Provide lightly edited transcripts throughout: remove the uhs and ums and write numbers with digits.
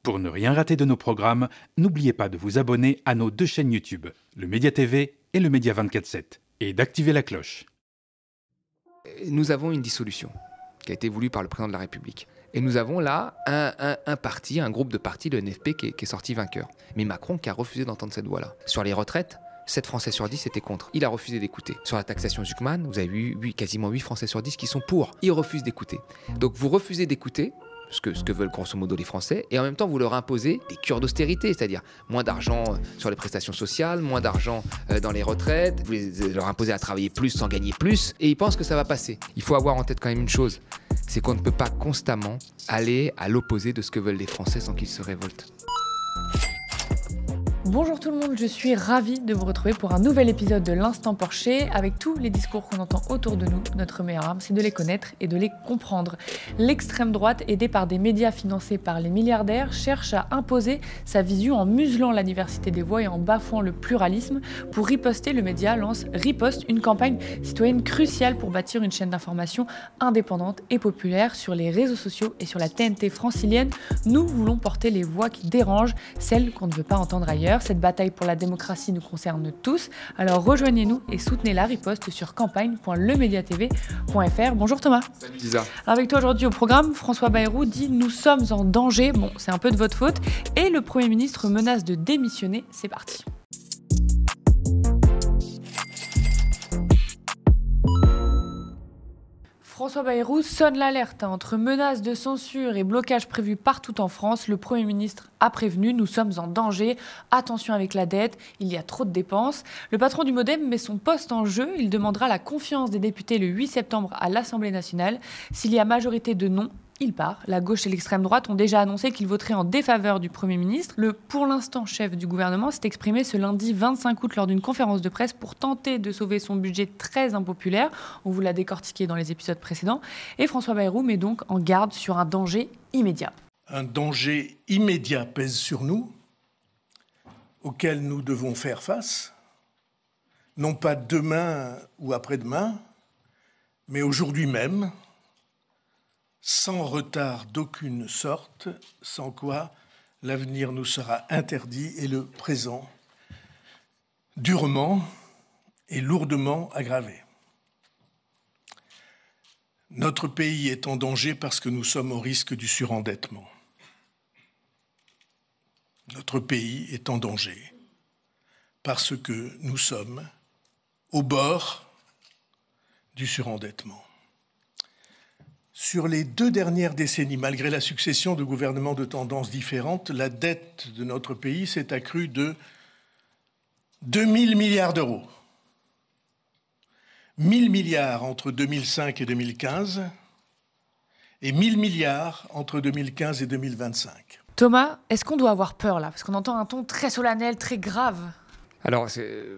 Pour ne rien rater de nos programmes, n'oubliez pas de vous abonner à nos deux chaînes YouTube, le Média TV et le Média 24/7, et d'activer la cloche. Nous avons une dissolution qui a été voulue par le président de la République. Et nous avons là un parti, un groupe de partis, le NFP, qui est sorti vainqueur. Mais Macron qui a refusé d'entendre cette voix-là. Sur les retraites, 7 Français sur 10 étaient contre. Il a refusé d'écouter. Sur la taxation Zuckman, vous avez eu quasiment 8 Français sur 10 qui sont pour. Il refuse d'écouter. Donc vous refusez d'écouter ce que veulent grosso modo les Français, et en même temps vous leur imposez des cures d'austérité, c'est-à-dire moins d'argent sur les prestations sociales, moins d'argent dans les retraites, vous leur imposez à travailler plus sans gagner plus, et ils pensent que ça va passer. Il faut avoir en tête quand même une chose, c'est qu'on ne peut pas constamment aller à l'opposé de ce que veulent les Français sans qu'ils se révoltent. Bonjour tout le monde, je suis ravie de vous retrouver pour un nouvel épisode de l'Instant Porcher. Avec tous les discours qu'on entend autour de nous, notre meilleure arme, c'est de les connaître et de les comprendre. L'extrême droite, aidée par des médias financés par les milliardaires, cherche à imposer sa vision en muselant la diversité des voix et en bafouant le pluralisme. Pour riposter, le média lance Riposte, une campagne citoyenne cruciale pour bâtir une chaîne d'information indépendante et populaire sur les réseaux sociaux et sur la TNT francilienne. Nous voulons porter les voix qui dérangent, celles qu'on ne veut pas entendre ailleurs. Cette bataille pour la démocratie nous concerne tous. Alors rejoignez-nous et soutenez la riposte sur campagne.lemediatv.fr. Bonjour Thomas. Salut Lisa. Alors avec toi aujourd'hui au programme, François Bayrou dit « Nous sommes en danger ». Bon, c'est un peu de votre faute. Et le Premier ministre menace de démissionner. C'est parti. François Bayrou sonne l'alerte. Entre menaces de censure et blocages prévus partout en France, le Premier ministre a prévenu « Nous sommes en danger, attention avec la dette, il y a trop de dépenses ». Le patron du Modem met son poste en jeu. Il demandera la confiance des députés le 8 septembre à l'Assemblée nationale. S'il y a majorité de non, il part. La gauche et l'extrême droite ont déjà annoncé qu'ils voteraient en défaveur du Premier ministre. Le pour l'instant chef du gouvernement s'est exprimé ce lundi 25 août lors d'une conférence de presse pour tenter de sauver son budget très impopulaire. On vous l'a décortiqué dans les épisodes précédents. Et François Bayrou met donc en garde sur un danger immédiat. Un danger immédiat pèse sur nous, auquel nous devons faire face, non pas demain ou après-demain, mais aujourd'hui même, sans retard d'aucune sorte, sans quoi l'avenir nous sera interdit et le présent durement et lourdement aggravé. Notre pays est en danger parce que nous sommes au risque du surendettement. Notre pays est en danger parce que nous sommes au bord du surendettement. Sur les 2 dernières décennies, malgré la succession de gouvernements de tendances différentes, la dette de notre pays s'est accrue de 2 000 milliards d'euros. 1 000 milliards entre 2005 et 2015 et 1 000 milliards entre 2015 et 2025. Thomas, est-ce qu'on doit avoir peur là ? Parce qu'on entend un ton très solennel, très grave. Alors,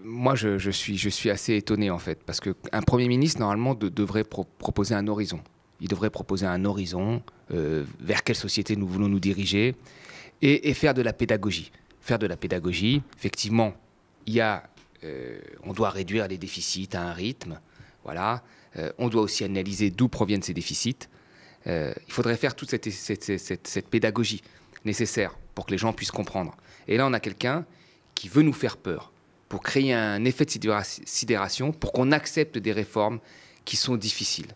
moi, je suis assez étonné en fait, parce qu'un Premier ministre, normalement, devrait proposer un horizon. Il devrait proposer un horizon vers quelle société nous voulons nous diriger et faire de la pédagogie. Faire de la pédagogie, effectivement, on doit réduire les déficits à un rythme. Voilà. On doit aussi analyser d'où proviennent ces déficits. Il faudrait faire toute cette pédagogie nécessaire pour que les gens puissent comprendre. Et là, on a quelqu'un qui veut nous faire peur pour créer un effet de sidération, pour qu'on accepte des réformes qui sont difficiles.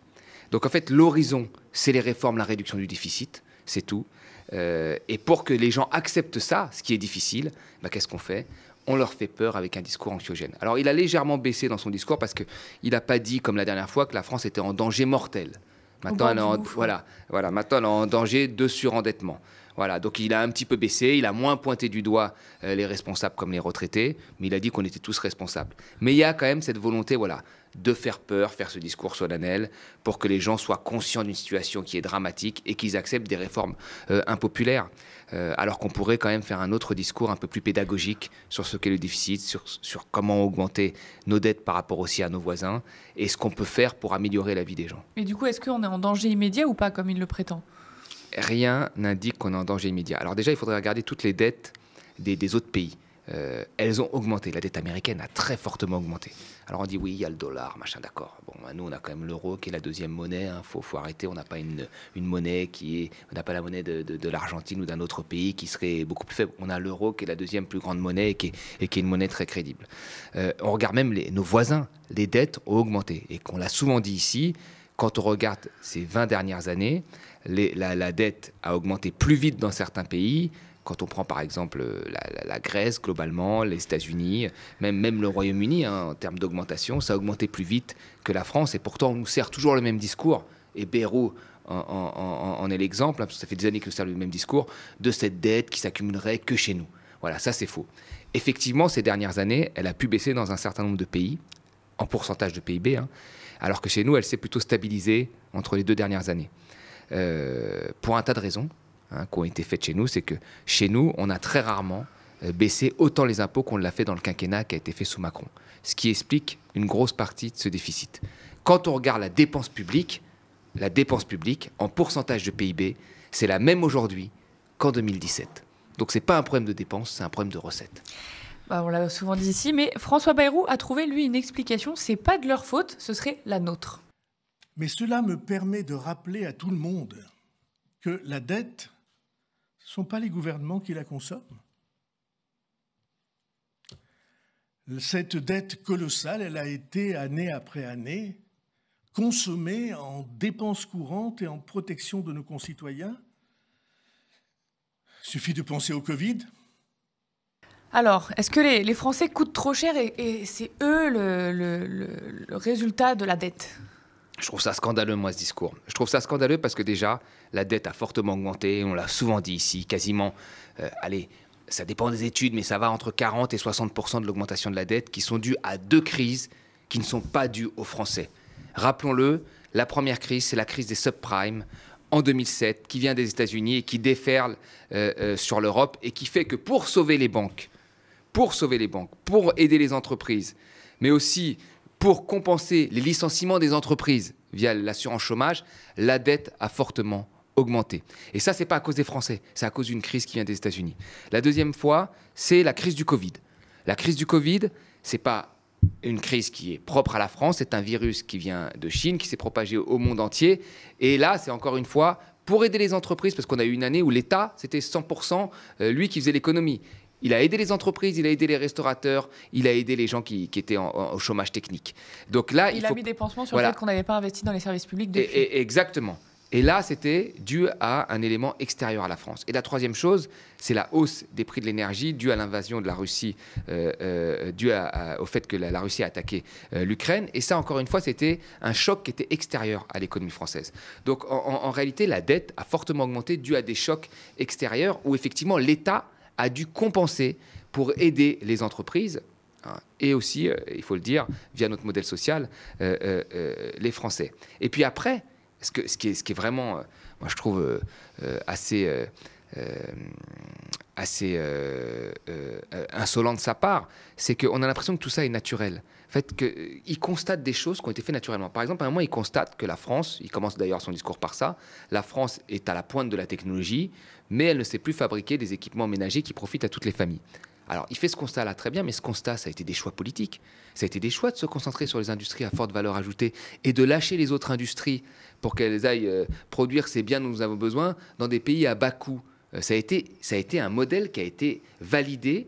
Donc en fait, l'horizon, c'est les réformes, la réduction du déficit, c'est tout. Et pour que les gens acceptent ça, ce qui est difficile, qu'est-ce qu'on fait ? On leur fait peur avec un discours anxiogène. Alors il a légèrement baissé dans son discours parce qu'il n'a pas dit, comme la dernière fois, que la France était en danger mortel. Maintenant, elle est en danger de surendettement. Voilà, donc il a un petit peu baissé, il a moins pointé du doigt les responsables comme les retraités, mais il a dit qu'on était tous responsables. Mais il y a quand même cette volonté, de faire peur, faire ce discours solennel, pour que les gens soient conscients d'une situation qui est dramatique et qu'ils acceptent des réformes impopulaires. Alors qu'on pourrait quand même faire un autre discours un peu plus pédagogique sur ce qu'est le déficit, sur comment augmenter nos dettes par rapport aussi à nos voisins, et ce qu'on peut faire pour améliorer la vie des gens. Mais du coup, est-ce qu'on est en danger immédiat ou pas, comme il le prétend ? Rien n'indique qu'on est en danger immédiat. Alors déjà, il faudrait regarder toutes les dettes des autres pays. elles ont augmenté. La dette américaine a très fortement augmenté. Alors on dit oui, il y a le dollar, machin, d'accord. Bon, nous on a quand même l'euro qui est la deuxième monnaie. Faut arrêter. On n'a pas une monnaie on n'a pas la monnaie de l'Argentine ou d'un autre pays qui serait beaucoup plus faible. On a l'euro qui est la deuxième plus grande monnaie et qui est une monnaie très crédible. On regarde même nos voisins. Les dettes ont augmenté et qu'on l'a souvent dit ici. Quand on regarde ces 20 dernières années, la dette a augmenté plus vite dans certains pays. Quand on prend par exemple la Grèce, globalement, les États-Unis, même le Royaume-Uni, en termes d'augmentation, ça a augmenté plus vite que la France. Et pourtant, on nous sert toujours le même discours. Et Bayrou en est l'exemple, parce que ça fait des années que nous sert le même discours, de cette dette qui s'accumulerait que chez nous. Voilà, ça c'est faux. Effectivement, ces dernières années, elle a pu baisser dans un certain nombre de pays, en pourcentage de PIB, alors que chez nous, elle s'est plutôt stabilisée entre les 2 dernières années. Pour un tas de raisons qui ont été faites chez nous, c'est que chez nous, on a très rarement baissé autant les impôts qu'on l'a fait dans le quinquennat qui a été fait sous Macron. Ce qui explique une grosse partie de ce déficit. Quand on regarde la dépense publique en pourcentage de PIB, c'est la même aujourd'hui qu'en 2017. Donc ce n'est pas un problème de dépense, c'est un problème de recettes. On l'a souvent dit ici, mais François Bayrou a trouvé, lui, une explication. C'est pas de leur faute, ce serait la nôtre. Mais cela me permet de rappeler à tout le monde que la dette, ce ne sont pas les gouvernements qui la consomment. Cette dette colossale, elle a été, année après année, consommée en dépenses courantes et en protection de nos concitoyens. Il suffit de penser au Covid. Alors, est-ce que les Français coûtent trop cher et c'est eux le résultat de la dette ? Je trouve ça scandaleux, moi, ce discours. Je trouve ça scandaleux parce que déjà, la dette a fortement augmenté. On l'a souvent dit ici, quasiment, ça dépend des études, mais ça va entre 40 et 60% de l'augmentation de la dette qui sont dues à 2 crises qui ne sont pas dues aux Français. Rappelons-le, la première crise, c'est la crise des subprimes en 2007, qui vient des États-Unis et qui déferle sur l'Europe et qui fait que pour sauver les banques, pour aider les entreprises, mais aussi pour compenser les licenciements des entreprises via l'assurance chômage, la dette a fortement augmenté. Et ça, ce n'est pas à cause des Français, c'est à cause d'une crise qui vient des États-Unis. La deuxième fois, c'est la crise du Covid. La crise du Covid, ce n'est pas une crise qui est propre à la France, c'est un virus qui vient de Chine, qui s'est propagé au monde entier. Et là, c'est encore une fois pour aider les entreprises, parce qu'on a eu une année où l'État, c'était 100% lui qui faisait l'économie. Il a aidé les entreprises, il a aidé les restaurateurs, il a aidé les gens qui étaient au chômage technique. Donc là, il a mis des pansements sur le fait qu'on n'avait pas investi dans les services publics depuis. Exactement. Et là, c'était dû à un élément extérieur à la France. Et la troisième chose, c'est la hausse des prix de l'énergie due à l'invasion de la Russie, due au fait que la Russie a attaqué l'Ukraine. Et ça, encore une fois, c'était un choc qui était extérieur à l'économie française. Donc, en réalité, la dette a fortement augmenté dû à des chocs extérieurs où, effectivement, l'État a dû compenser pour aider les entreprises et aussi, il faut le dire, via notre modèle social, les Français. Et puis après, ce qui est vraiment, moi je trouve assez insolent de sa part, c'est qu'on a l'impression que tout ça est naturel. En fait, qu'il constate des choses qui ont été faites naturellement. Par exemple, à un moment, il constate que la France, il commence d'ailleurs son discours par ça, la France est à la pointe de la technologie, mais elle ne sait plus fabriquer des équipements ménagers qui profitent à toutes les familles. Alors, il fait ce constat-là très bien, mais ce constat, ça a été des choix politiques. Ça a été des choix de se concentrer sur les industries à forte valeur ajoutée et de lâcher les autres industries pour qu'elles aillent produire ces biens dont nous avons besoin dans des pays à bas coût. Ça a été un modèle qui a été validé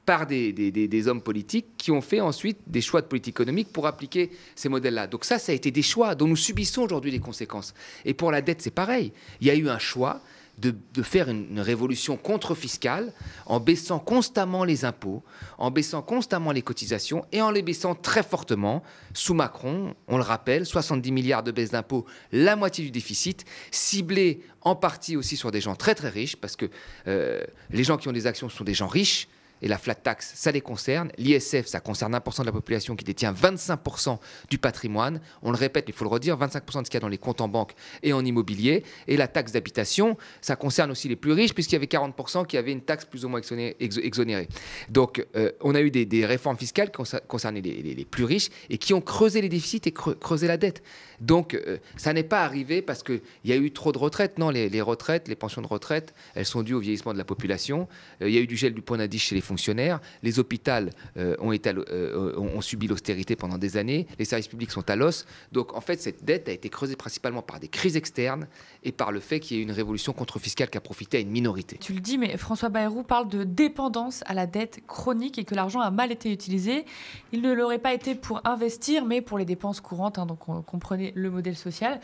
par des hommes politiques qui ont fait ensuite des choix de politique économique pour appliquer ces modèles-là. Donc ça a été des choix dont nous subissons aujourd'hui les conséquences. Et pour la dette, c'est pareil. Il y a eu un choix de faire une révolution contre-fiscale en baissant constamment les impôts, en baissant constamment les cotisations et en les baissant très fortement. Sous Macron, on le rappelle, 70 milliards de baisse d'impôts, la moitié du déficit, ciblé en partie aussi sur des gens très très riches, parce que les gens qui ont des actions sont des gens riches, et la flat tax, ça les concerne. L'ISF, ça concerne 1% de la population qui détient 25% du patrimoine. On le répète, il faut le redire, 25% de ce qu'il y a dans les comptes en banque et en immobilier. Et la taxe d'habitation, ça concerne aussi les plus riches, puisqu'il y avait 40% qui avaient une taxe plus ou moins exonérée. Donc, on a eu des réformes fiscales qui concernaient les plus riches et qui ont creusé les déficits et creusé la dette. Donc, ça n'est pas arrivé parce qu'il y a eu trop de retraites. Non, les retraites, les pensions de retraite, elles sont dues au vieillissement de la population. Il y a eu du gel du point d'indice chez les fonctionnaires. fonctionnaires, les hôpitaux ont subi l'austérité pendant des années, les services publics sont à l'os. Donc en fait, cette dette a été creusée principalement par des crises externes et par le fait qu'il y ait une révolution contre-fiscale qui a profité à une minorité. Tu le dis, mais François Bayrou parle de dépendance à la dette chronique et que l'argent a mal été utilisé. Il ne l'aurait pas été pour investir, mais pour les dépenses courantes, hein, donc on comprenait le modèle social.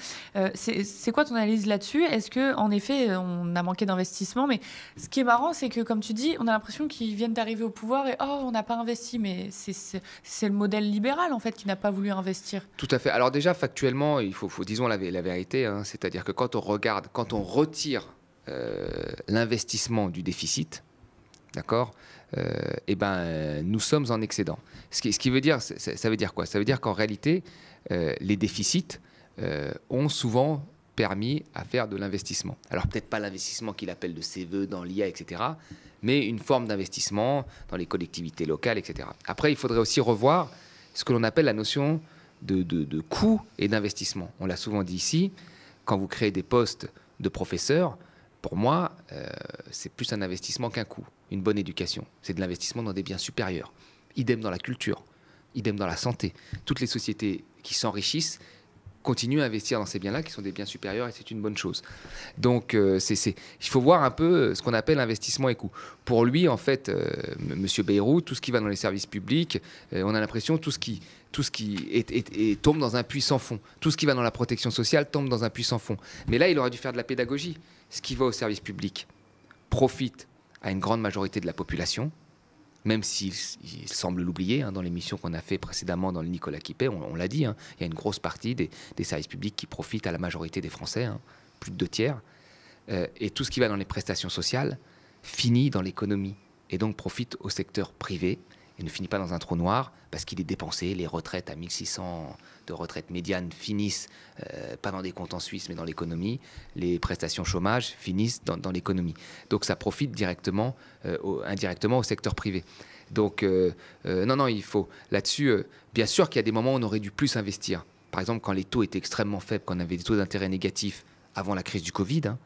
C'est quoi ton analyse là-dessus? Est-ce qu'en effet, on a manqué d'investissement? Mais ce qui est marrant, c'est que, comme tu dis, on a l'impression qu'ils viennent d'arriver au pouvoir et on n'a pas investi. Mais c'est le modèle libéral, en fait, qui n'a pas voulu investir. Tout à fait. Alors déjà, factuellement, il faut disons la vérité, hein, c'est-à-dire que quand on retire l'investissement du déficit, d'accord, nous sommes en excédent. Ce qui veut dire, ça veut dire quoi? Ça veut dire qu'en réalité, les déficits ont souvent permis à faire de l'investissement. Alors peut-être pas l'investissement qu'il appelle de ses voeux dans l'IA, etc., mais une forme d'investissement dans les collectivités locales, etc. Après, il faudrait aussi revoir ce que l'on appelle la notion de coût et d'investissement. On l'a souvent dit ici, quand vous créez des postes de professeurs, pour moi, c'est plus un investissement qu'un coût. Une bonne éducation, c'est de l'investissement dans des biens supérieurs. Idem dans la culture, idem dans la santé. Toutes les sociétés qui s'enrichissent continuent à investir dans ces biens-là, qui sont des biens supérieurs, et c'est une bonne chose. Donc, il faut voir un peu ce qu'on appelle investissement et coût. Pour lui, en fait, M. Bayrou, tout ce qui va dans les services publics, on a l'impression tout ce qui tombe dans un puits sans fond. Tout ce qui va dans la protection sociale tombe dans un puits sans fond. Mais là, il aurait dû faire de la pédagogie. Ce qui va au service public profite à une grande majorité de la population, même s'il semble l'oublier, hein, dans l'émission qu'on a fait précédemment dans le Nicolas Quipet, on l'a dit, hein, il y a une grosse partie des services publics qui profitent à la majorité des Français, hein, plus de 2/3, et tout ce qui va dans les prestations sociales finit dans l'économie, et donc profite au secteur privé, et ne finit pas dans un trou noir, parce qu'il est dépensé, les retraites à 1600 de retraite médiane finissent pas dans des comptes en Suisse, mais dans l'économie, les prestations chômage finissent dans l'économie. Donc ça profite indirectement au secteur privé. Donc non, il faut là-dessus, bien sûr qu'il y a des moments où on aurait dû plus investir. Par exemple, quand les taux étaient extrêmement faibles, quand on avait des taux d'intérêt négatifs avant la crise du Covid, hein,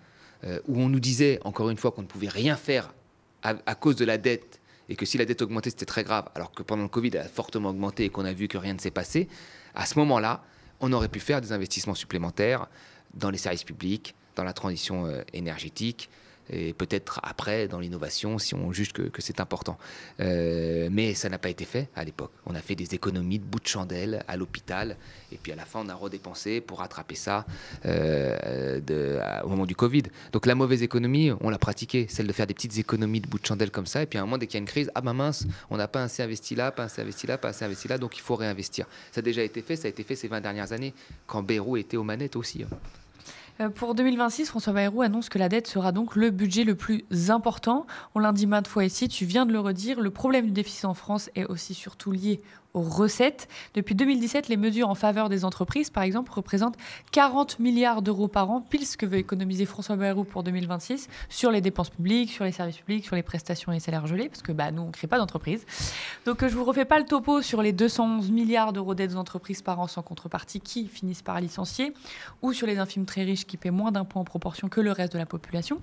où on nous disait, encore une fois, qu'on ne pouvait rien faire à cause de la dette, et que si la dette augmentait, c'était très grave, alors que pendant le Covid, elle a fortement augmenté et qu'on a vu que rien ne s'est passé, à ce moment-là, on aurait pu faire des investissements supplémentaires dans les services publics, dans la transition énergétique, et peut-être après dans l'innovation, si on juge que c'est important. Mais ça n'a pas été fait à l'époque. On a fait des économies de bout de chandelle à l'hôpital, et puis à la fin, on a redépensé pour rattraper ça au moment du Covid. Donc la mauvaise économie, on l'a pratiquée, celle de faire des petites économies de bout de chandelle comme ça, et puis à un moment, dès qu'il y a une crise, mince, on n'a pas assez investi là, pas assez investi là, pas assez investi là, donc il faut réinvestir. Ça a déjà été fait, ça a été fait ces 20 dernières années, quand Bayrou était aux manettes aussi. Pour 2026, François Bayrou annonce que la dette sera donc le budget le plus important. On l'a dit maintes fois ici, tu viens de le redire, le problème du déficit en France est aussi surtout lié aux recettes. Depuis 2017, les mesures en faveur des entreprises, par exemple, représentent 40 milliards d'euros par an, pile ce que veut économiser François Bayrou pour 2026, sur les dépenses publiques, sur les services publics, sur les prestations et les salaires gelés, parce que nous, on ne crée pas d'entreprise. Donc je ne vous refais pas le topo sur les 211 milliards d'euros d'aides aux entreprises par an sans contrepartie qui finissent par licencier, ou sur les infimes très riches qui paient moins d'impôts en proportion que le reste de la population.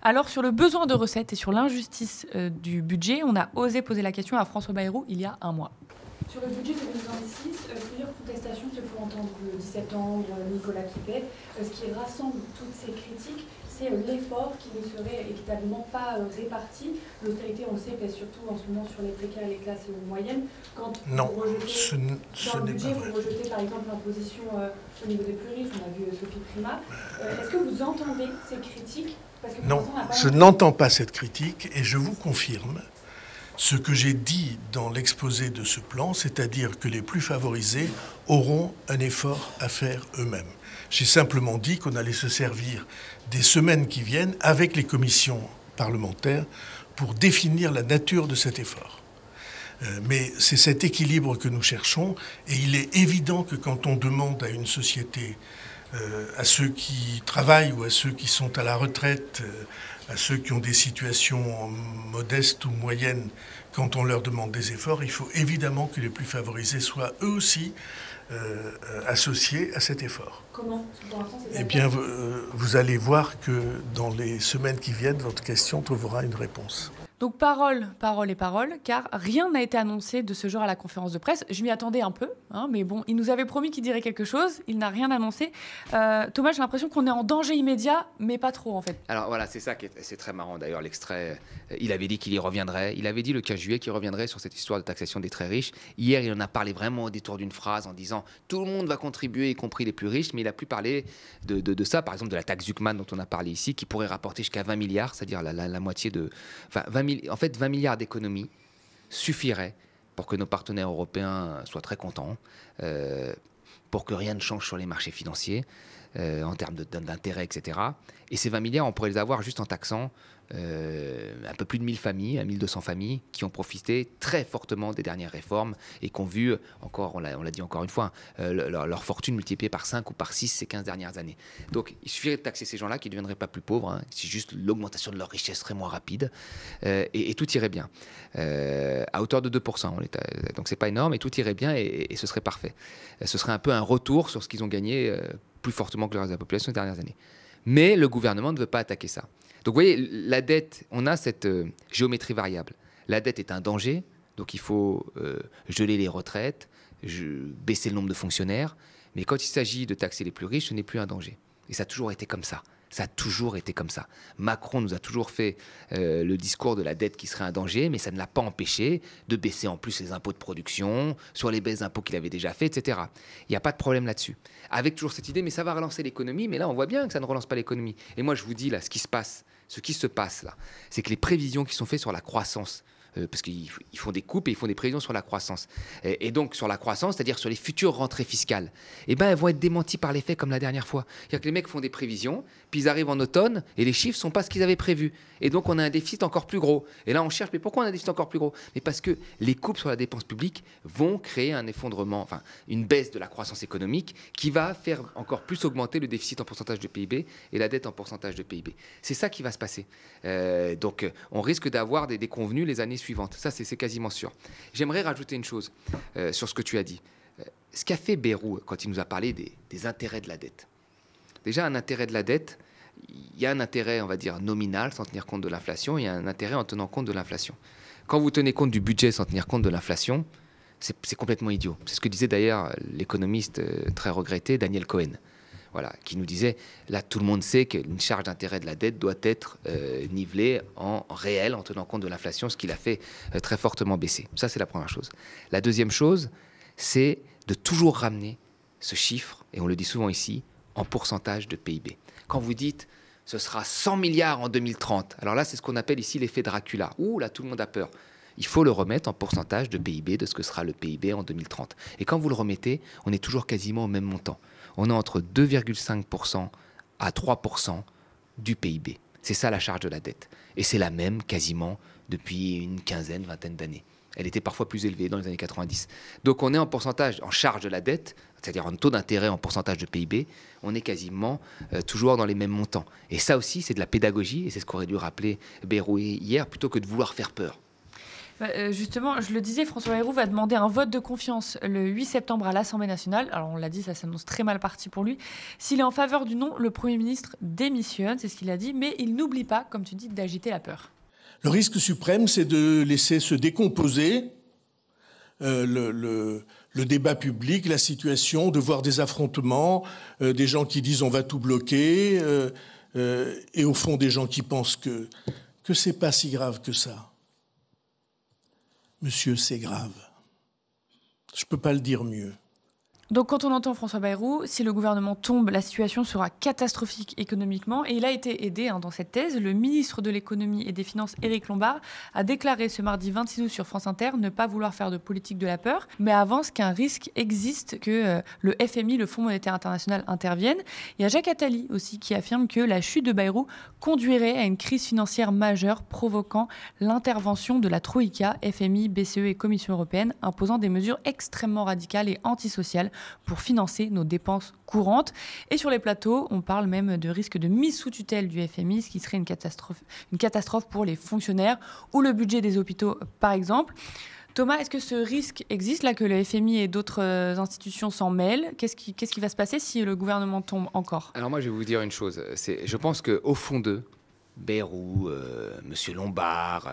Alors sur le besoin de recettes et sur l'injustice du budget, on a osé poser la question à François Bayrou il y a un mois. Sur le budget 2026, plusieurs contestations se font entendre le 10 septembre, Nicolas Quipet. Ce qui rassemble toutes ces critiques, c'est l'effort qui ne serait équitablement pas réparti. L'austérité, on le sait, pèse surtout en ce moment sur les précaires et les classes moyennes. Quand non, vous rejetez, ce dans le n'est budget, pas vrai. vous rejetez par exemple l'imposition au niveau des plus riches, on a vu Sophie Primas. Est-ce que vous entendez ces critiques? Parce que non, je n'entends pas cette critique et je vous confirme ce que j'ai dit dans l'exposé de ce plan, c'est-à-dire que les plus favorisés auront un effort à faire eux-mêmes. J'ai simplement dit qu'on allait se servir des semaines qui viennent avec les commissions parlementaires pour définir la nature de cet effort. Mais c'est cet équilibre que nous cherchons et il est évident que quand on demande à une société, à ceux qui travaillent ou à ceux qui sont à la retraite, à ceux qui ont des situations modestes ou moyennes, quand on leur demande des efforts, il faut évidemment que les plus favorisés soient eux aussi associés à cet effort. Comment? Eh bien, vous allez voir que dans les semaines qui viennent, votre question trouvera une réponse. Donc parole, parole et parole, car rien n'a été annoncé de ce genre à la conférence de presse. Je m'y attendais un peu, mais bon, il nous avait promis qu'il dirait quelque chose, il n'a rien annoncé. Thomas, j'ai l'impression qu'on est en danger immédiat, mais pas trop en fait. Alors voilà, c'est ça qui c'est très marrant d'ailleurs, l'extrait. Il avait dit qu'il y reviendrait, il avait dit le 15 juillet qu'il reviendrait sur cette histoire de taxation des très riches. Hier, il en a parlé vraiment au détour d'une phrase en disant tout le monde va contribuer, y compris les plus riches, mais il a plus parlé de ça, par exemple de la taxe Zuckman dont on a parlé ici, qui pourrait rapporter jusqu'à 20 milliards, c'est-à-dire la moitié de... Enfin, 20 milliards d'économies suffiraient pour que nos partenaires européens soient très contents, pour que rien ne change sur les marchés financiers, en termes d'intérêt, etc. Et ces 20 milliards, on pourrait les avoir juste en taxant un peu plus de 1000 familles, 1200 familles, qui ont profité très fortement des dernières réformes et qui ont vu, encore, on l'a dit encore une fois, leur fortune multipliée par 5 ou par 6 ces 15 dernières années. Donc il suffirait de taxer ces gens-là qui ne deviendraient pas plus pauvres, si juste l'augmentation de leur richesse serait moins rapide, et tout irait bien. À hauteur de 2%, donc c'est pas énorme, et tout irait bien, et ce serait parfait. Ce serait un peu un retour sur ce qu'ils ont gagné plus fortement que le reste de la population ces dernières années. Mais le gouvernement ne veut pas attaquer ça. Donc vous voyez, la dette, on a cette géométrie variable. La dette est un danger, donc il faut geler les retraites, baisser le nombre de fonctionnaires. Mais quand il s'agit de taxer les plus riches, ce n'est plus un danger. Et ça a toujours été comme ça. Ça a toujours été comme ça. Macron nous a toujours fait le discours de la dette qui serait un danger, mais ça ne l'a pas empêché de baisser en plus les impôts de production, sur les baisses d'impôts qu'il avait déjà fait, etc. Il n'y a pas de problème là-dessus. Avec toujours cette idée, mais ça va relancer l'économie, mais là on voit bien que ça ne relance pas l'économie. Et moi je vous dis là, ce qui se passe là, c'est que les prévisions qui sont faites sur la croissance, parce qu'ils font des coupes et ils font des prévisions sur la croissance. Et donc sur la croissance, c'est-à-dire sur les futures rentrées fiscales, eh ben, elles vont être démenties par les faits comme la dernière fois. C'est-à-dire que les mecs font des prévisions, puis ils arrivent en automne et les chiffres ne sont pas ce qu'ils avaient prévu. Et donc on a un déficit encore plus gros. Et là on cherche, mais pourquoi on a un déficit encore plus gros? Mais parce que les coupes sur la dépense publique vont créer un effondrement, enfin une baisse de la croissance économique qui va faire encore plus augmenter le déficit en pourcentage de PIB et la dette en pourcentage de PIB. C'est ça qui va se passer. Donc on risque d'avoir des déconvenues les années suivantes. Ça, c'est quasiment sûr. J'aimerais rajouter une chose sur ce que tu as dit. Ce qu'a fait Bayrou quand il nous a parlé des intérêts de la dette. Déjà, un intérêt de la dette, il y a un intérêt, on va dire, nominal, sans tenir compte de l'inflation, il y a un intérêt en tenant compte de l'inflation. Quand vous tenez compte du budget sans tenir compte de l'inflation, c'est complètement idiot. C'est ce que disait d'ailleurs l'économiste très regretté Daniel Cohen. Voilà, qui nous disait, là tout le monde sait qu'une charge d'intérêt de la dette doit être nivelée en réel, en tenant compte de l'inflation, ce qui l'a fait très fortement baisser. Ça, c'est la première chose. La deuxième chose, c'est de toujours ramener ce chiffre, et on le dit souvent ici, en pourcentage de PIB. Quand vous dites, ce sera 100 milliards en 2030, alors là, c'est ce qu'on appelle ici l'effet Dracula. Ouh, là, tout le monde a peur. Il faut le remettre en pourcentage de PIB, de ce que sera le PIB en 2030. Et quand vous le remettez, on est toujours quasiment au même montant. On est entre 2,5% à 3% du PIB. C'est ça la charge de la dette. Et c'est la même quasiment depuis une quinzaine, vingtaine d'années. Elle était parfois plus élevée dans les années 90. Donc on est en pourcentage, en charge de la dette, c'est-à-dire en taux d'intérêt en pourcentage de PIB, on est quasiment toujours dans les mêmes montants. Et ça aussi, c'est de la pédagogie, et c'est ce qu'aurait dû rappeler Bayrou hier, plutôt que de vouloir faire peur. Justement, je le disais, François Bayrou va demander un vote de confiance le 8 septembre à l'Assemblée nationale. Alors on l'a dit, ça s'annonce très mal parti pour lui. S'il est en faveur du non, le Premier ministre démissionne, c'est ce qu'il a dit, mais il n'oublie pas, comme tu dis, d'agiter la peur. Le risque suprême, c'est de laisser se décomposer le débat public, la situation, de voir des affrontements, des gens qui disent on va tout bloquer, et au fond des gens qui pensent que c'est pas si grave que ça. Monsieur, c'est grave. Je ne peux pas le dire mieux. Donc quand on entend François Bayrou, si le gouvernement tombe, la situation sera catastrophique économiquement. Et il a été aidé dans cette thèse. Le ministre de l'économie et des finances, Éric Lombard, a déclaré ce mardi 26 août sur France Inter ne pas vouloir faire de politique de la peur, mais avance qu'un risque existe que le FMI, le Fonds monétaire international, intervienne. Il y a Jacques Attali aussi qui affirme que la chute de Bayrou conduirait à une crise financière majeure provoquant l'intervention de la Troïka, FMI, BCE et Commission européenne, imposant des mesures extrêmement radicales et antisociales pour financer nos dépenses courantes. Et sur les plateaux, on parle même de risque de mise sous tutelle du FMI, ce qui serait une catastrophe pour les fonctionnaires ou le budget des hôpitaux, par exemple. Thomas, est-ce que ce risque existe là que le FMI et d'autres institutions s'en mêlent? Qu'est-ce qui va se passer si le gouvernement tombe encore? Alors moi, je vais vous dire une chose. Je pense qu'au fond d'eux, Bayrou, Monsieur Lombard,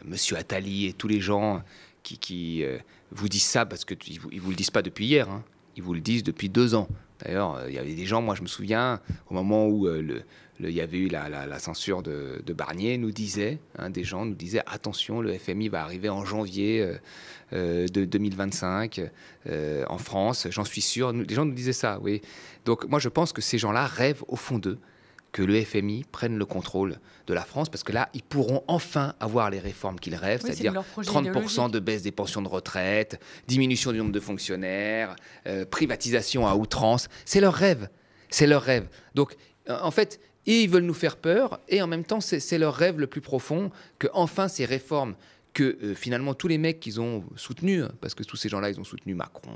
Monsieur Attali et tous les gens qui vous disent ça parce qu'ils ne vous le disent pas depuis hier, hein. Ils vous le disent depuis 2 ans. D'ailleurs, il y avait des gens, moi je me souviens, au moment où il y avait eu la censure de Barnier, des gens nous disaient attention, le FMI va arriver en janvier de 2025 en France, j'en suis sûr. Les gens nous disaient ça, oui. Donc moi je pense que ces gens-là rêvent au fond d'eux que le FMI prenne le contrôle de la France, parce que là, ils pourront enfin avoir les réformes qu'ils rêvent, Oui, c'est-à-dire 30% de baisse des pensions de retraite, diminution du nombre de fonctionnaires, privatisation à outrance. C'est leur rêve. C'est leur rêve. Donc, en fait, ils veulent nous faire peur, et en même temps, c'est leur rêve le plus profond, que enfin ces réformes que finalement tous les mecs qu'ils ont soutenus, parce que tous ces gens-là, ils ont soutenu Macron,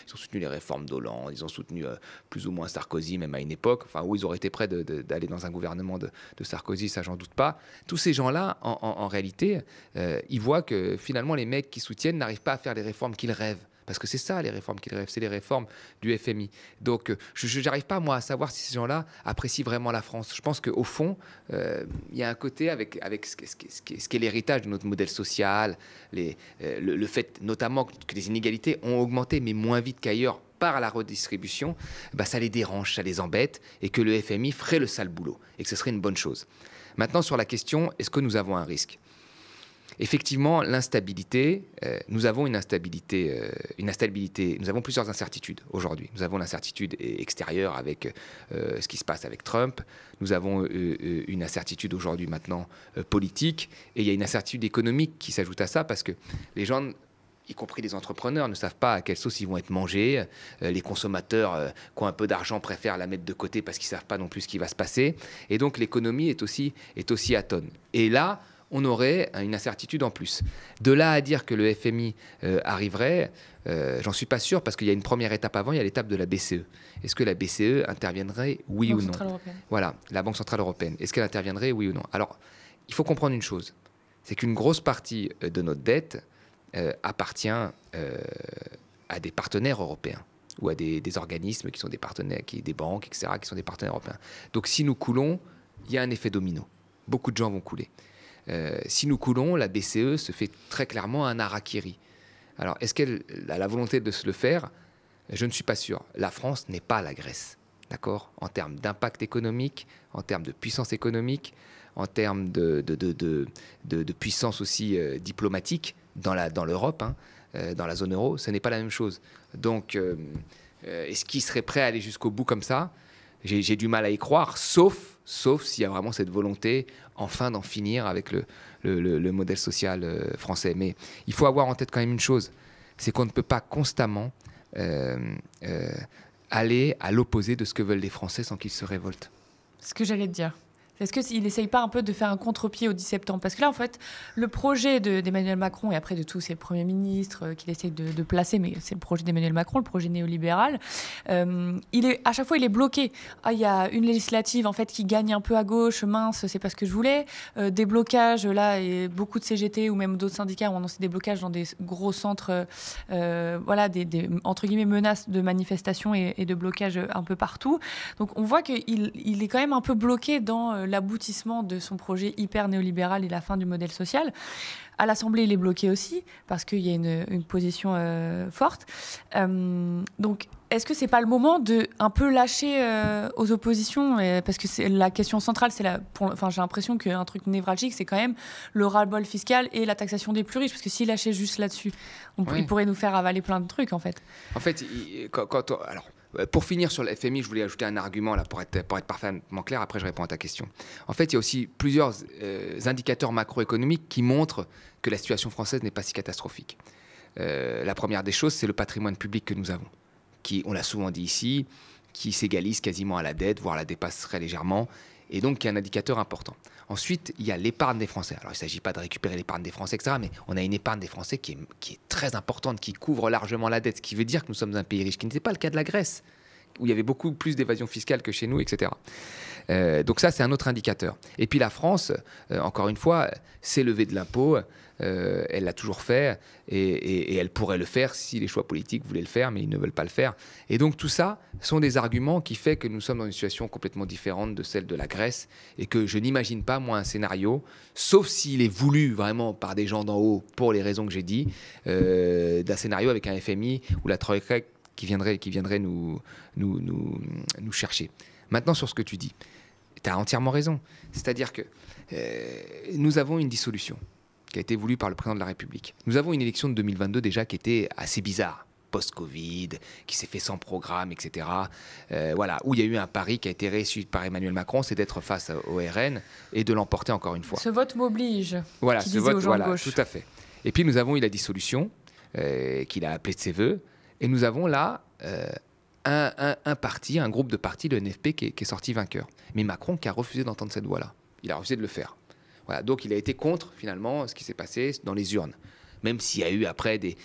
ils ont soutenu les réformes d'Hollande, ils ont soutenu plus ou moins Sarkozy, même à une époque, enfin, où ils auraient été prêts d'aller dans un gouvernement de Sarkozy, ça j'en doute pas. Tous ces gens-là, en réalité, ils voient que finalement les mecs qui soutiennent n'arrivent pas à faire les réformes qu'ils rêvent. Parce que c'est ça les réformes qu'ils rêvent, c'est les réformes du FMI. Donc je n'arrive pas moi à savoir si ces gens-là apprécient vraiment la France. Je pense qu'au fond, il y a un côté avec ce qu'est l'héritage de notre modèle social, le fait notamment que les inégalités ont augmenté, mais moins vite qu'ailleurs par la redistribution, bah, ça les dérange, ça les embête, et que le FMI ferait le sale boulot, et que ce serait une bonne chose. Maintenant, sur la question, est-ce que nous avons un risque ? Effectivement, l'instabilité, nous avons une instabilité, nous avons plusieurs incertitudes aujourd'hui. Nous avons l'incertitude extérieure avec ce qui se passe avec Trump. Nous avons une incertitude aujourd'hui maintenant politique. Et il y a une incertitude économique qui s'ajoute à ça parce que les gens, y compris les entrepreneurs, ne savent pas à quelle sauce ils vont être mangés. Les consommateurs qui ont un peu d'argent préfèrent la mettre de côté parce qu'ils ne savent pas non plus ce qui va se passer. Et donc l'économie est aussi atone. Et là, on aurait une incertitude en plus. De là à dire que le FMI arriverait, j'en suis pas sûr, parce qu'il y a une première étape avant, il y a l'étape de la BCE. Est-ce que la BCE interviendrait, oui ou non ? Voilà, la Banque Centrale Européenne. Est-ce qu'elle interviendrait, oui ou non ? Alors, il faut comprendre une chose, c'est qu'une grosse partie de notre dette appartient à des partenaires européens, ou à des organismes qui sont des partenaires, des banques, etc., qui sont des partenaires européens. Donc si nous coulons, il y a un effet domino. Beaucoup de gens vont couler. Si nous coulons, la BCE se fait très clairement un harakiri. Alors, est-ce qu'elle a la volonté de se le faire ? Je ne suis pas sûr. La France n'est pas la Grèce, d'accord ? En termes d'impact économique, en termes de puissance économique, en termes de puissance aussi diplomatique dans l'Europe, hein, dans la zone euro, ce n'est pas la même chose. Donc, est-ce qu'ils seraient prêts à aller jusqu'au bout comme ça ? J'ai du mal à y croire, sauf s'il y a vraiment cette volonté, enfin, d'en finir avec le modèle social français. Mais il faut avoir en tête quand même une chose, c'est qu'on ne peut pas constamment aller à l'opposé de ce que veulent les Français sans qu'ils se révoltent. C'est ce que j'allais te dire. Est-ce qu'il n'essaye pas un peu de faire un contre-pied au 10 septembre ? Parce que là, en fait, le projet d'Emmanuel Macron, et après de tous ces premiers ministres qu'il essaye de placer, mais c'est le projet d'Emmanuel Macron, le projet néolibéral, à chaque fois, il est bloqué. Ah, il y a une législative, en fait, qui gagne un peu à gauche, mince, c'est pas ce que je voulais. Des blocages, là, et beaucoup de CGT ou même d'autres syndicats ont annoncé des blocages dans des gros centres, voilà, des entre guillemets, menaces de manifestations et de blocages un peu partout. Donc, on voit qu'il est quand même un peu bloqué dans l'aboutissement de son projet hyper néolibéral et la fin du modèle social. À l'Assemblée, il est bloqué aussi, parce qu'il y a une position forte. Donc, est-ce que c'est pas le moment de un peu lâcher aux oppositions, parce que c'est la question centrale, j'ai l'impression qu'un truc névralgique, c'est quand même le ras-le-bol fiscal et la taxation des plus riches, parce que s'il lâchait juste là-dessus, il pourrait nous faire avaler plein de trucs, en fait. En fait, alors, pour finir sur le FMI, je voulais ajouter un argument là, pour être parfaitement clair, après je réponds à ta question. En fait, il y a aussi plusieurs indicateurs macroéconomiques qui montrent que la situation française n'est pas si catastrophique. La première des choses, c'est le patrimoine public que nous avons, qui, on l'a souvent dit ici, qui s'égalise quasiment à la dette, voire la dépasserait légèrement, et donc qui est un indicateur important. Ensuite, il y a l'épargne des Français. Alors, il ne s'agit pas de récupérer l'épargne des Français, etc., mais on a une épargne des Français qui est très importante, qui couvre largement la dette, ce qui veut dire que nous sommes un pays riche, qui n'était pas le cas de la Grèce. où il y avait beaucoup plus d'évasion fiscale que chez nous, etc. Donc ça, c'est un autre indicateur. Et puis la France, encore une fois, s'est levée de l'impôt. Elle l'a toujours fait et elle pourrait le faire si les choix politiques voulaient le faire, mais ils ne veulent pas le faire. Et donc tout ça sont des arguments qui font que nous sommes dans une situation complètement différente de celle de la Grèce et que je n'imagine pas, moi, un scénario, sauf s'il est voulu vraiment par des gens d'en haut, pour les raisons que j'ai dit, d'un scénario avec un FMI ou la Troïka qui viendrait nous chercher. Maintenant, sur ce que tu dis, tu as entièrement raison. C'est-à-dire que nous avons une dissolution qui a été voulue par le président de la République. Nous avons une élection de 2022 déjà qui était assez bizarre, post-Covid, qui s'est fait sans programme, etc. Voilà, où il y a eu un pari qui a été réussi par Emmanuel Macron, c'est d'être face au RN et de l'emporter encore une fois. Ce vote m'oblige. Voilà, ce vote, voilà, gauche. tout à fait. Et puis nous avons eu la dissolution, qu'il a appelée de ses voeux, et nous avons là un parti, un groupe de partis, le NFP, qui est sorti vainqueur. Mais Macron qui a refusé d'entendre cette voix-là. Il a refusé de le faire. Voilà, donc il a été contre, finalement, ce qui s'est passé dans les urnes. Même s'il y a eu après de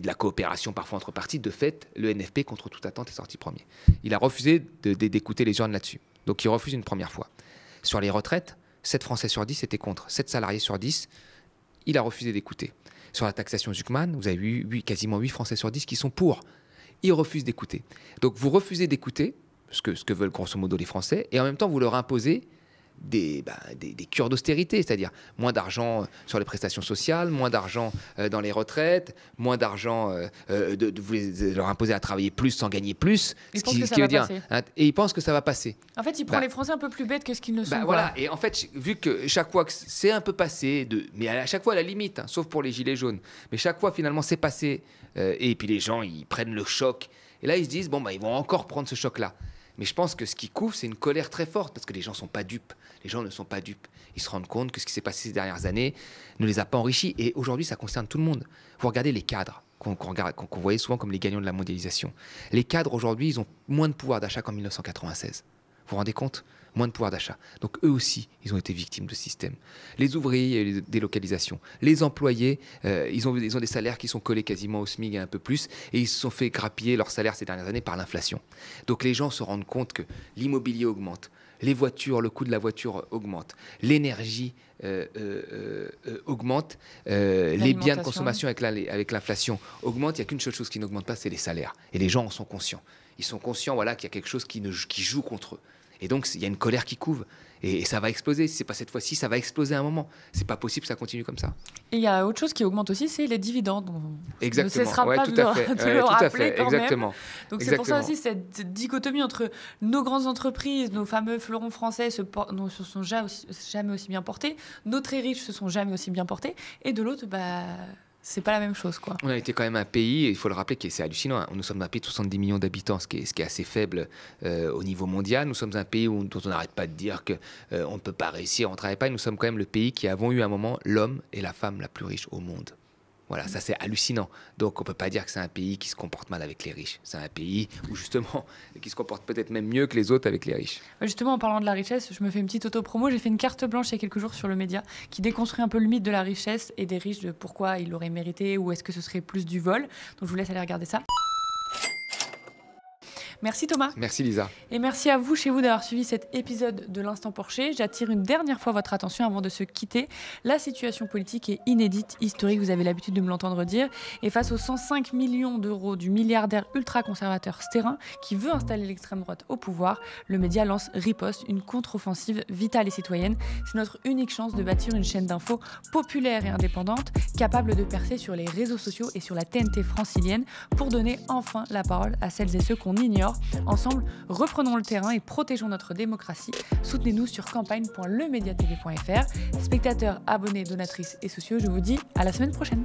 la coopération parfois entre partis, de fait, le NFP, contre toute attente, est sorti premier. Il a refusé d'écouter les urnes là-dessus. Donc il refuse une première fois. Sur les retraites, 7 Français sur 10 étaient contre. 7 salariés sur 10, il a refusé d'écouter. Sur la taxation Zuckman, vous avez eu quasiment 8 Français sur 10 qui sont pour. Il refuse d'écouter. Donc vous refusez d'écouter ce que veulent grosso modo les Français, et en même temps vous leur imposez des cures d'austérité, c'est-à-dire moins d'argent sur les prestations sociales, moins d'argent dans les retraites, moins d'argent, vous leur imposer à travailler plus sans gagner plus. Ils pensent que ça va passer. Et ils pensent que ça va passer. En fait, il prend les Français un peu plus bêtes que ce qu'ils ne sont. Voilà. Et en fait, vu que chaque fois que c'est un peu passé, mais à chaque fois à la limite, hein, sauf pour les gilets jaunes, mais chaque fois finalement c'est passé, et puis les gens ils prennent le choc, et là ils se disent ils vont encore prendre ce choc-là. Mais je pense que ce qui couvre, c'est une colère très forte, parce que les gens ne sont pas dupes. Les gens ne sont pas dupes. Ils se rendent compte que ce qui s'est passé ces dernières années ne les a pas enrichis. Et aujourd'hui, ça concerne tout le monde. Vous regardez les cadres, qu'on voyait souvent comme les gagnants de la mondialisation. Les cadres, aujourd'hui, ils ont moins de pouvoir d'achat qu'en 1996. Vous vous rendez compte ? Moins de pouvoir d'achat. Donc eux aussi, ils ont été victimes de ce système. Les ouvriers, il y a eu des délocalisations. Les employés, ils ont des salaires qui sont collés quasiment au SMIC et un peu plus, et ils se sont fait grappiller leur salaire ces dernières années par l'inflation. Donc les gens se rendent compte que l'immobilier augmente, les voitures, le coût de la voiture augmente, l'énergie augmente, les biens de consommation avec l'inflation augmentent. Il n'y a qu'une seule chose qui n'augmente pas, c'est les salaires. Et les gens en sont conscients. Ils sont conscients qu'il y a quelque chose qui joue contre eux. Et donc, il y a une colère qui couve. Et ça va exploser. Si ce n'est pas cette fois-ci, ça va exploser à un moment. Ce n'est pas possible que ça continue comme ça. Et il y a autre chose qui augmente aussi, c'est les dividendes. Exactement. Ne cessera pas tout de à fait. le rappeler quand Exactement. même. Donc c'est pour ça aussi cette dichotomie entre nos grandes entreprises, nos fameux fleurons français ne se sont jamais aussi bien portés, nos très riches se sont jamais aussi bien portés, et de l'autre, c'est pas la même chose, quoi. On a été quand même un pays, il faut le rappeler, c'est hallucinant. Hein. Nous sommes un pays de 70 millions d'habitants, ce qui est assez faible au niveau mondial. Nous sommes un pays dont on n'arrête pas de dire qu'on ne peut pas réussir, on ne travaille pas. Et nous sommes quand même le pays qui avons eu à un moment l'homme et la femme la plus riche au monde. Voilà, ça c'est hallucinant. Donc on ne peut pas dire que c'est un pays qui se comporte mal avec les riches. C'est un pays où justement, qui se comporte peut-être même mieux que les autres avec les riches. Justement, en parlant de la richesse, je me fais une petite auto-promo. J'ai fait une carte blanche il y a quelques jours sur le média qui déconstruit un peu le mythe de la richesse et des riches, de pourquoi ils l'auraient mérité ou est-ce que ce serait plus du vol. Donc je vous laisse aller regarder ça. Merci Thomas. Merci Lisa. Et merci à vous, chez vous, d'avoir suivi cet épisode de l'Instant Porcher. J'attire une dernière fois votre attention avant de se quitter. La situation politique est inédite, historique, vous avez l'habitude de me l'entendre dire. Et face aux 105 millions d'euros du milliardaire ultra-conservateur Sterrin, qui veut installer l'extrême droite au pouvoir, le média lance Riposte, une contre-offensive vitale et citoyenne. C'est notre unique chance de bâtir une chaîne d'infos populaire et indépendante, capable de percer sur les réseaux sociaux et sur la TNT francilienne, pour donner enfin la parole à celles et ceux qu'on ignore. Ensemble, reprenons le terrain et protégeons notre démocratie. Soutenez-nous sur campagne.lemediatv.fr. Spectateurs, abonnés, donatrices et sociaux, je vous dis à la semaine prochaine.